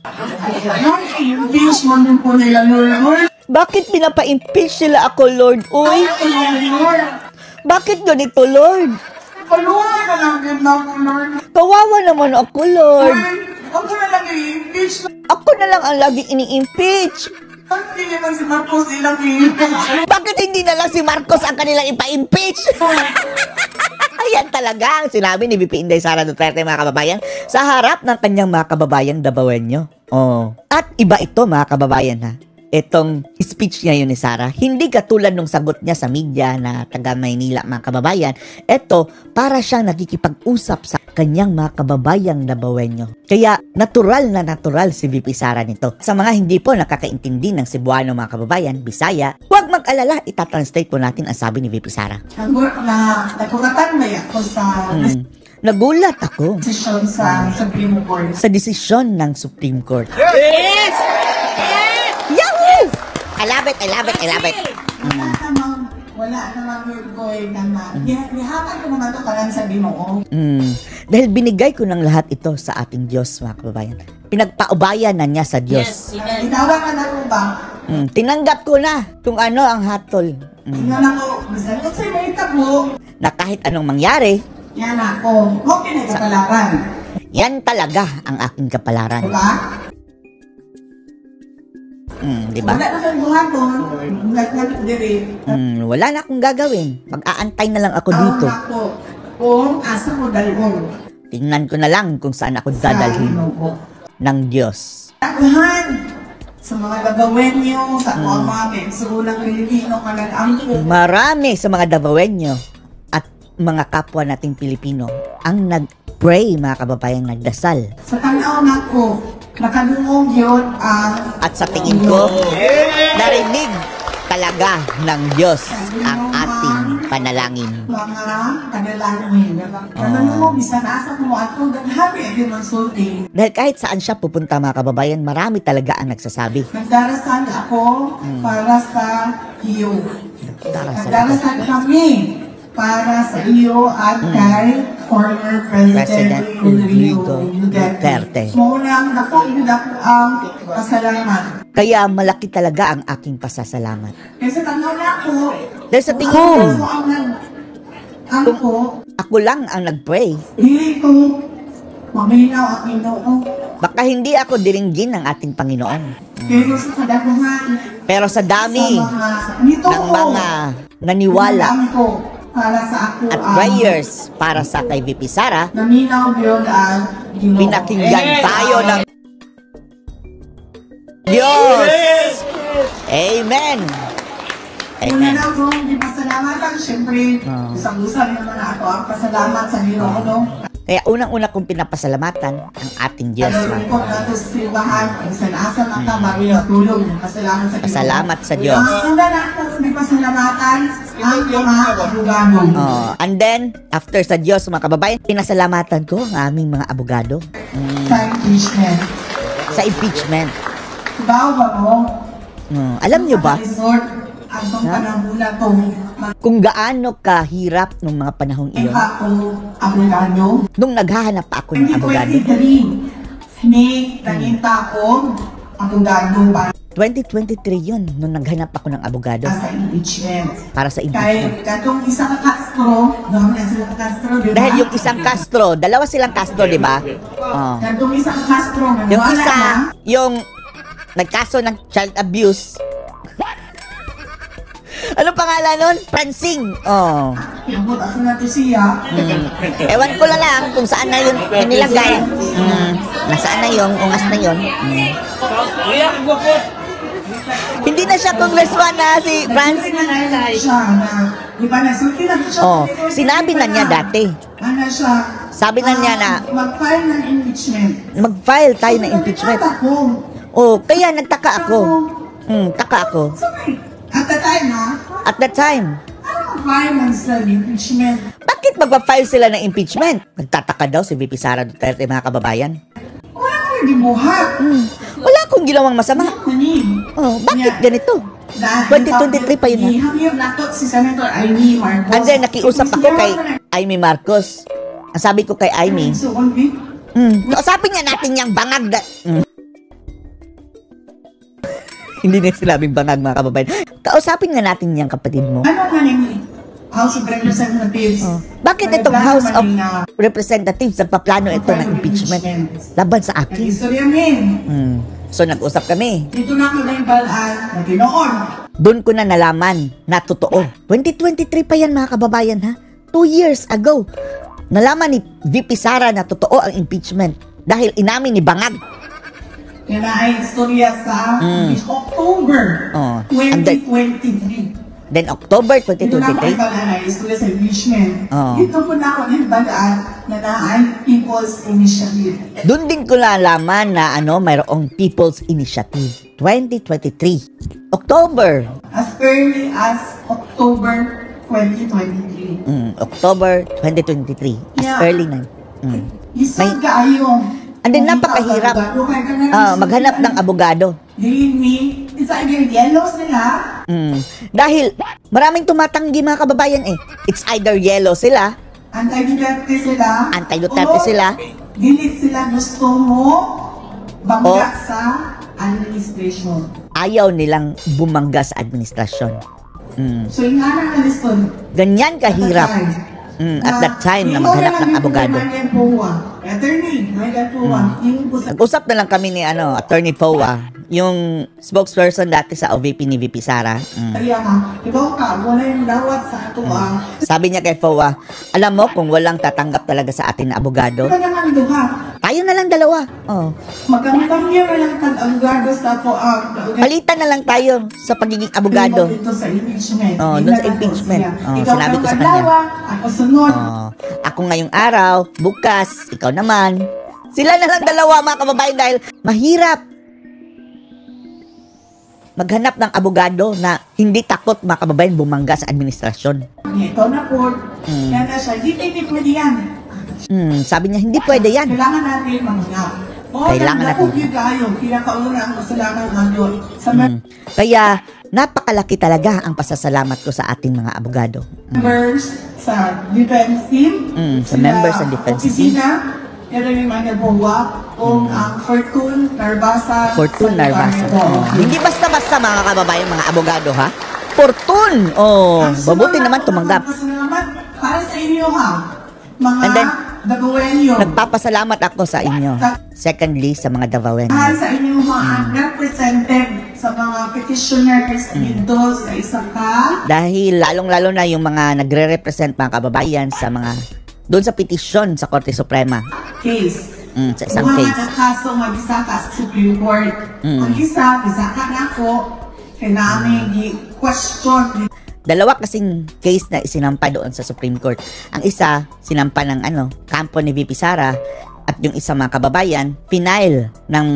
Impeach mo din po nila, Lord. Bakit pinapa-impeach nila ako, Lord? Uy, bakit ganito, Lord? Kaluwa ka lang din na po, Lord. Kawawa naman ako, Lord. Ako na lang i-impeach. Ako na lang ang lagi ini-impeach. Hindi naman si Marcos ilang i-impeach. Bakit hindi na lang si Marcos ang kanilang ipa-impeach? Ayan talaga ang sinabi ni VP Inday Sara Duterte, mga kababayan, sa harap ng kanyang mga kababayan Davaoenyo. Oh. At iba ito, mga kababayan, ha. Itong speech ngayon ni Sara, hindi katulad nung sagot niya sa media na taga Maynila, mga kababayan. Ito, para siyang nakikipag-usap sa kanyang mga kababayang Davaoenyo. Kaya natural na natural si VP Sara nito. Sa mga hindi po nakakaintindi ng Cebuano, mga kababayan, Bisaya, huwag mag-alala, itatranslate po natin ang sabi ni VP Sara. Naguratan ba ako sa nagulat ako desisyon sa Supreme Court. Sa desisyon ng Supreme Court. Yes! Yahoo! I love it, I love it, I love it. Wala namang going naman. Nihapan ko naman ito parang sabi mo. Dahil binigay ko ng lahat ito sa ating Diyos, mga kababayan. Pinagpaubayan na niya sa Diyos. Ginawa ka na ito ba? Tinanggap ko na kung ano ang hatol. Tingnan ako, gusto ko sa ita mo. Na kahit anong mangyari, yan ako. Okay na kapalaran. yan talaga ang aking kapalaran. Diba? Diba? Wala na kang buhan ko. Wala na akong gagawin. Mag-aantay na lang ako dito. Kung asa mo dalawang. Tingnan ko na lang kung saan ako dadalhin ng Diyos. Taguhan sa mga Davaoenyo, sa mga pensulang Pilipino ka nag-angko. Marami sa mga Davaoenyo at mga kapwa nating Pilipino ang nag-pray, mga kababayan, nagdasal. Sa tanaw na ko, nakadungog yun at sa tingin ko, narinig talaga ng Diyos ang ating panalangin. Mga panalangin. Ano mo, bisa nasa mo ako, happy again ang sulti. Dahil kahit saan siya pupunta, mga kababayan, marami talaga ang nagsasabi. Nagdarasal ako para sa iyo. Darasal Nagdarasal kami para sa iyo at kay former President Rodrigo Duterte. Muna ang pasalamat. Kaya malaki talaga ang aking pasasalamat. Kasi tanaw na ako. Dahil sa tingin ko, ako lang ang nag-pray. hindi ko maminaw ang Panginoon. Baka hindi ako diringgin ng ating Panginoon. Pero sa kadaguhan, Pero sa dami ng mga naniwala para sa ako at prayers para sa kay VP Sara, naminaw yun ang Ginoo. pinakinggan tayo ng Diyos. Amen. Una na ako, hindi pasalamatan. Siyempre, usang-usang naman ako ang pasalamat sa Ginoo, no? Kaya unang-una kong pinapasalamatan ang ating Diyos. Sabi ko nato sa simbahan, ang sanasa na ka, magpatulong. Pasalamat sa Ginoo. Pasalamat sa Diyos. Una na ako, may pasalamatan ang mga abogado. And then, after sa Diyos, mga kababayan, pinasalamatan ko ang aming mga abogado. Sa impeachment. Sa impeachment. Bawa mo, Alam nyo ba ang panahula ko, kung gaano kahirap nung mga panahong iyon? ako, abogado. Nung naghahanap pa ako ng abogado. 2023, naging ako, abogado para 2023 yun, nung naghanap ako ng abogado sa impeachment. para sa impeachment. Kahit katong isang Castro, dami na silang Castro, di ba? Dahil yung isang Castro, dalawa silang Castro, di ba? Katong isang Castro, Yung wala isa, na. yung nagkaso ng child abuse. Ano pangalan nun? Francine. Yabot ako na to siya. Ewan ko na lang kung saan na yun nilagay. Nasaan na yung ungas na yun. Hindi na siya congressman na si Franz. Siya na, di ba na, sulti na siya. Sinabi na niya dati. Ano siya? Sabi na niya na mag-file ng impeachment. mag-file tayo ng impeachment. Kaya nagtaka ako. Taka ako. At the time, ha? At that time, Mag-file ng impeachment. bakit magpa-file sila ng impeachment? Nagtataka daw si VP Sara Duterte, mga kababayan. Wala akong gibuhat. Wala akong ginawang masama. Kunin. Bakit ganito? 2023 pa yun, ha? Hanggang natot si Senator Amy Marcos. And then, nakiusap ako kay Amy Marcos. Ang sabi ko kay Amy, So, Olvi, kausapin niya natin yung bangag. Hindi na sinabing bangag, mga kababayan. Kausapin nga natin yung kapatid mo. Ano nga ni House of Representatives? Bakit itong House of Representatives nagpaplano ito ng impeachment laban sa akin? Istorya min. So nag-usap kami. Dito na ako na yung balaan na ginoon. Doon ko na nalaman na totoo. 2023 pa yan, mga kababayan, ha? 2 years ago. Nalaman ni VP Sara na totoo ang impeachment dahil inamin ni Bangag. Yan na ay istorya sa October And 2023. Then October Dito na ako 2023. yung balaan na istorya sa impeachment. Dito po na ako na yung balaan na naay People's Initiative. Doon din ko nalaman na mayroong People's Initiative 2023. October. As early as October 2023. October 2023. As Yeah. early na. Isang kaayong. And then napakahirap maghanap ng abogado. Dili isa yung yellow sila. Dahil maraming tumatanggi, mga kababayan eh. It's either yellow sila, Anti-Duterte sila. Anti-Duterte sila. Dili sila gusto mo bangga sa administration. ayaw nilang bumangga sa administrasyon. So yung nga nang liston. Ganyan kahirap. At that time na maghanap ng abogado. Attorney, Nag-usap na lang kami ni Attorney Fowa, yung spokesperson dati sa OVP ni VP Sara. Kaya nga, ikaw ka, wala yung dawat sa ato Sabi niya kay Fowa, alam mo kung walang tatanggap talaga sa atin na abogado, ito naman ito ha. tayo na lang dalawa. Magkamitang niya lang kang abogado sa ato Palitan na lang tayo sa pagiging abogado. Dito sa impeachment. Doon sa impeachment. Ikaw Sinabi ko sa kanya. dalawa, ako sunod. Ako ngayong araw, bukas, ikaw naman. Sila na lang dalawa, mga kababayan, dahil mahirap maghanap ng abogado na hindi takot, mga kababayan, bumangga sa administrasyon. Ito na po. Kaya na siya, hindi pwede yan. Sabi niya, hindi pwede yan. Kailangan natin maghanap. Kailangan natin. Kinakauna ang kasalanan ng Diyos. Kaya, napakalaki talaga ang pasasalamat ko sa ating mga abogado. Members sa defense team. Sa members sa defense team. Opisina. Yan yung mga nabuwa. Kung ang Fortune Narvasa. Fortune Narvasa. Hindi basta-basta, mga kababayan, mga abogado, ha? Fortune! Mabuti naman tumanggap. Para sa inyo, ha? Mga And then, Davaoenyo. Nagpapasalamat ako sa inyo. Secondly, sa mga Davaoenyo. Mahal sa inyo mga represented sa mga petitioners dito sa isang Dahil lalong-lalo na yung mga nagre-represent, mga kababayan, sa mga doon sa petisyon sa Korte Suprema. Case. Sa isang case. Mga kaso mag-isaka sa Supreme Court. Ang isa na ako, kailangan i-question. Dalawa kasing case na isinampa doon sa Supreme Court. Ang isa, sinampa ng kampo ni VP Sara, at yung isa, mga kababayan, final ng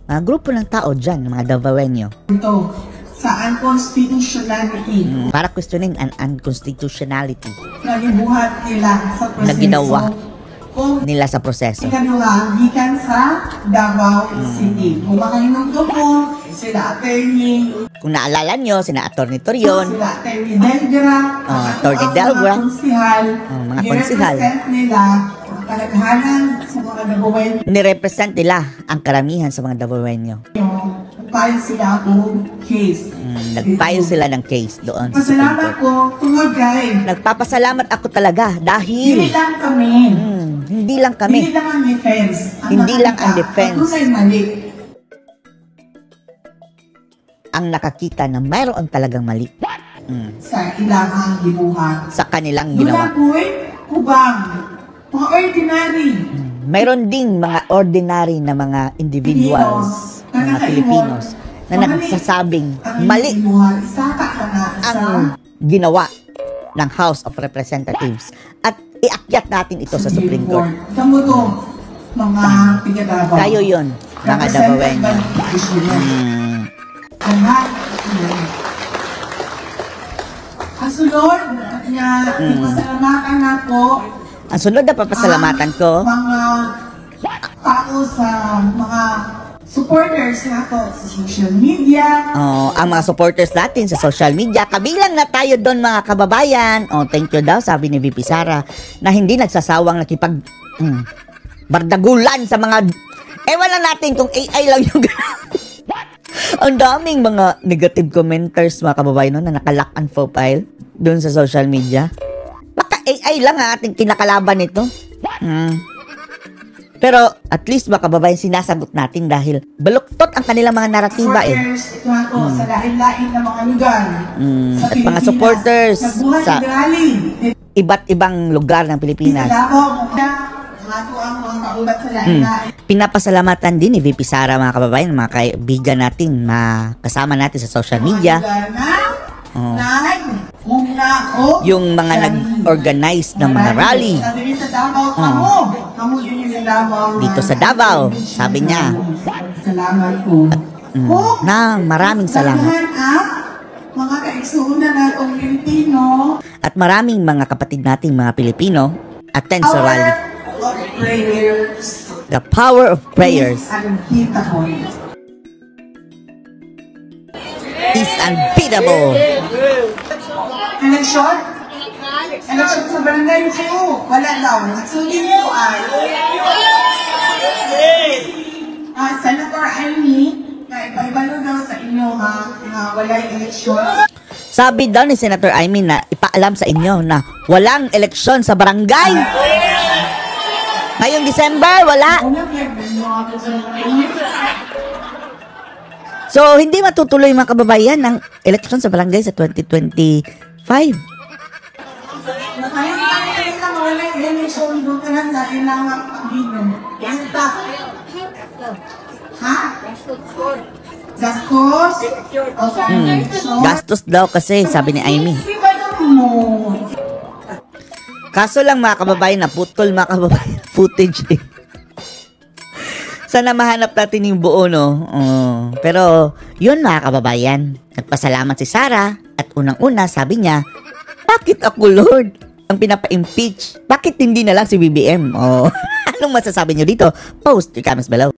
mga grupo ng tao dyan, mga Davaoenyo. Ito, sa unconstitutionality. Para questioning an unconstitutionality Nagibuhat nila sa proseso. na ginawa Kung nila sa proseso. ikaduha, gikan sa Davao City. Kung makahinungdo po, sila attorney, Kung naalala nyo, sina Atty. Torion, sila attorney Delgra, Atty. Delgra, mga konsihal, i-represent nila ang kalaghanan sa mga Davaoenyo. nirepresent nila ang karamihan sa mga Davaoenyo. Nag-file sila ang case. Nag-file sila ng case doon sa Supreme Pasalamat Court. ko, tungod guys. Nagpapasalamat ako talaga dahil Hindi lang kami. hindi lang kami. Hindi lang ang defense. Hindi lang ang defense. Patunay mali. Ang nakakita na mayroon talagang mali Sa ilang gibuhat. sa kanilang Doon ginawa. po kubang. Mga ordinary. Mayroon ding mga ordinary na mga individuals, mga Filipinos, na nagsasabing mali ang ginawa ng House of Representatives at iakyat natin ito sa Supreme Court. Tamo to, mga tiga-Davao. Tayo yun, mga Davaoenyo. Kasunod, pasalamatan ako Ang sunod na papasalamatan ko, mga tao sa mga supporters nato sa social media. ang mga supporters natin sa social media, kabilang na tayo doon, mga kababayan. Thank you daw, sabi ni VP Sara, na hindi nagsasawang nakipag bardagulan sa mga, ewan lang natin kung AI lang yung Ang daming mga negative commenters, mga kababayan, no, na nakalock ang profile doon sa social media. Baka AI lang ang ating kinakalaban nito. Pero at least mga kababayan, sinasagot natin dahil baluktot ang kanilang mga naratiba eh. Ito nga po, sa lain-lain na mga lugar. At mga supporters sa iba't ibang lugar ng Pilipinas. Pinapasalamatan din ni VP Sara, mga kababayan, mga kaibigan natin, kasama natin sa social media. Yung mga nag-organize ng mga rally dito sa Davao, sabi niya. Salamat po. Na maraming salamat. Mga kaigsuunan natong Pilipino. At maraming mga kapatid nating mga Pilipino attend sa rally. The power of prayers is unbeatable. Election? Election sa barangay ko. Wala daw. Nagsugin ko ay. Senator Amy, na ipaibalo daw sa inyo na wala eleksyon. Sabi daw ni Senator Amy na ipaalam sa inyo na walang eleksyon sa barangay. Ngayong December, wala. So, hindi matutuloy mga kababayan ng eleksyon sa barangay sa 2025. Gastos daw kasi, sabi ni Amy. Kaso lang mga kababayan, naputol mga kababayan footage eh. Sana mahanap natin yung buo, no? Pero, yun mga kababayan. Nagpasalamat si Sara at unang-una sabi niya, bakit ako, Lord, ang pinapa-impeach? Bakit hindi na lang si BBM? Anong masasabi niyo dito? Post your comments below.